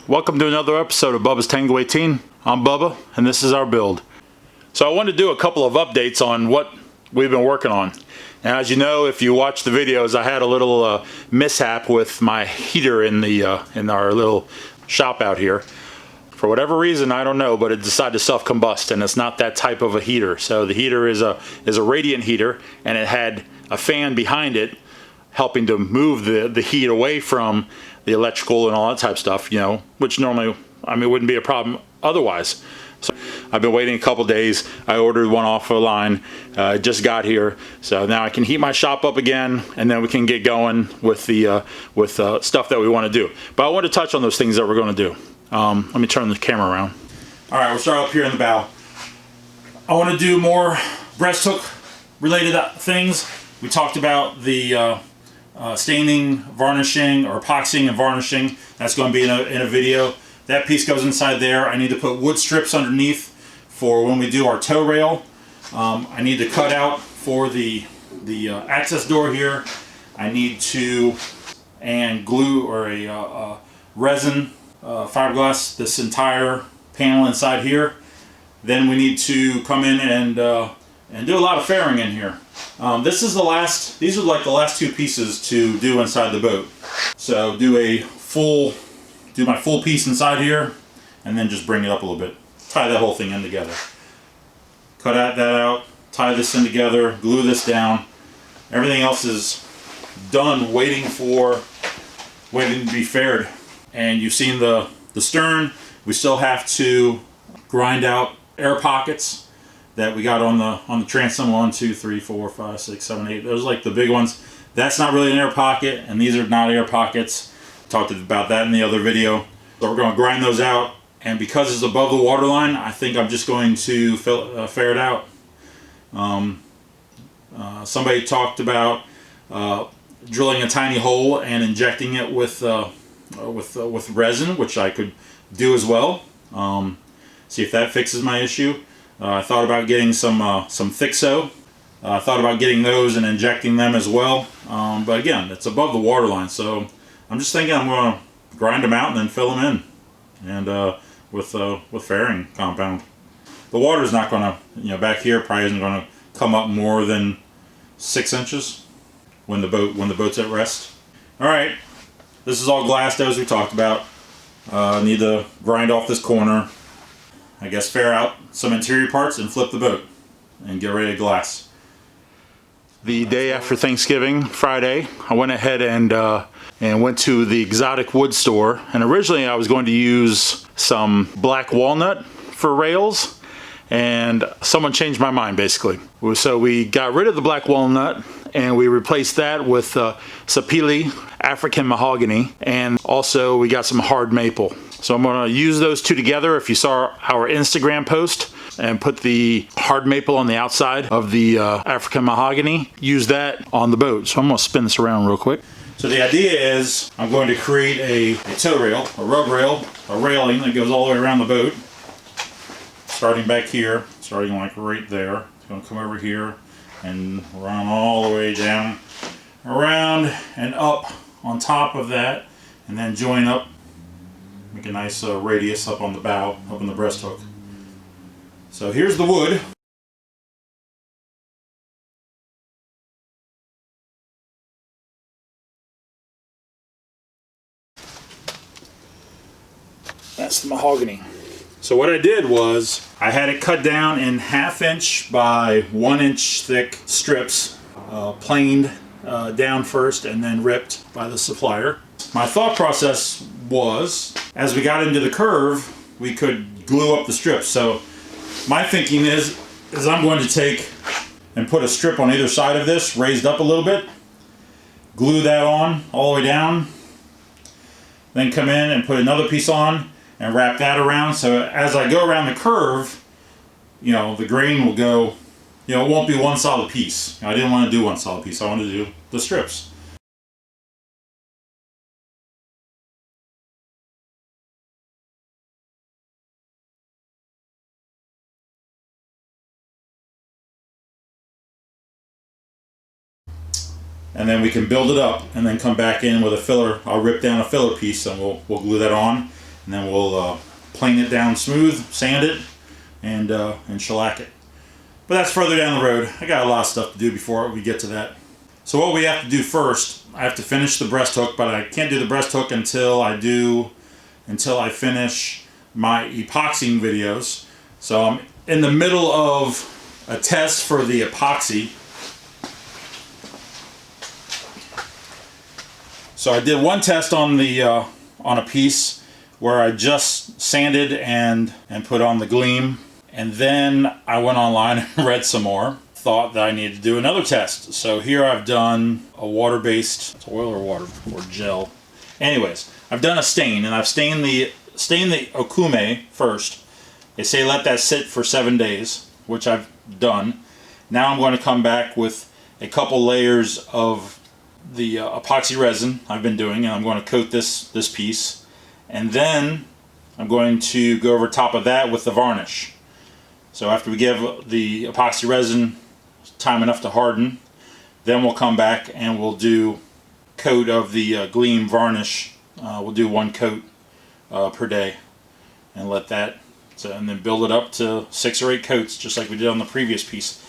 Welcome to another episode of Bubba's Tango 18. I'm Bubba, and this is our build. So I wanted to do a couple of updates on what we've been working on. Now, as you know, if you watch the videos, I had a little mishap with my heater in our little shop out here. For whatever reason, I don't know, but it decided to self-combust, and it's not that type of a heater. So the heater is a radiant heater, and it had a fan behind it helping to move the heat away from the electrical and all that type of stuff, you know, which normally, I mean, wouldn't be a problem otherwise. So I've been waiting a couple days. I ordered one off a line, just got here. So now I can heat my shop up again, and then we can get going with the stuff that we want to do. But I want to touch on those things that we're going to do. Let me turn the camera around. All right, we'll start up here in the bow. I want to do more breast hook related things. We talked about the staining, varnishing, or epoxying and varnishing. That's going to be in a video. That piece goes inside there. I need to put wood strips underneath for when we do our tow rail. I need to cut out for the access door here. I need to glue or a resin fiberglass this entire panel inside here. Then we need to come in and do a lot of fairing in here. These are like the last two pieces to do inside the boat. So do my full piece inside here, and then just bring it up a little bit. Tie that whole thing in together. Cut that out, tie this in together, glue this down. Everything else is done, waiting to be faired. And you've seen the stern. We still have to grind out air pockets that we got on the transom. 1, 2, 3, 4, 5, 6, 7, 8. Those are like the big ones. That's not really an air pocket, and these are not air pockets. Talked about that in the other video. So we're going to grind those out, and because it's above the water line, I think I'm just going to fair it out. Somebody talked about drilling a tiny hole and injecting it with resin, which I could do as well. See if that fixes my issue. I thought about getting some Thixo. I thought about getting those and injecting them as well. But again, it's above the water line, so I'm just thinking I'm going to grind them out and then fill them in, and with fairing compound. The water is not going to, back here probably isn't going to come up more than 6 inches when the boat's at rest. All right, this is all glassed as we talked about. I need to grind off this corner. I guess fair out some interior parts and flip the boat and get ready to glass. The day after Thanksgiving, Friday, I went ahead and went to the exotic wood store. And originally I was going to use some black walnut for rails, and someone changed my mind basically. So we got rid of the black walnut and we replaced that with sapele, African mahogany, and also we got some hard maple. So I'm going to use those two together. If you saw our Instagram post, and put the hard maple on the outside of the African mahogany, use that on the boat. So I'm going to spin this around real quick. So the idea is I'm going to create a tow rail, a rub rail, a railing that goes all the way around the boat. Starting back here, starting like right there. It's going to come over here and run all the way down, around and up on top of that, and then join up. Make a nice radius up on the bow, up on the breast hook. So here's the wood. That's the mahogany. So what I did was I had it cut down in 1/2 inch by 1 inch thick strips, planed down first and then ripped by the supplier. My thought process was, as we got into the curve, we could glue up the strips. So my thinking is I'm going to take and put a strip on either side of this, raised up a little bit, glue that on all the way down, then come in and put another piece on and wrap that around. So as I go around the curve, the grain will go, it won't be one solid piece. I didn't want to do one solid piece. I wanted to do the strips. And then we can build it up and then come back in with a filler. I'll rip down a filler piece and we'll glue that on. and then we'll plane it down smooth, sand it, and shellac it. But that's further down the road. I got a lot of stuff to do before we get to that. So what we have to do first, I have to finish the breast hook, but I can't do the breast hook until I finish my epoxying videos. So I'm in the middle of a test for the epoxy. So I did one test on the on a piece where I just sanded and put on the gleam, and then I went online and read some more. Thought that I needed to do another test. So here I've done a water-based, it's oil or water or gel. Anyways, I've done a stain, and I've stained the okume first. They say let that sit for 7 days, which I've done. Now I'm going to come back with a couple layers of the epoxy resin I've been doing, and I'm going to coat this piece, and then I'm going to go over top of that with the varnish. So after we give the epoxy resin time enough to harden, then we'll come back and we'll do coat of the gleam varnish. We'll do 1 coat per day and let that, and then build it up to 6 or 8 coats just like we did on the previous piece.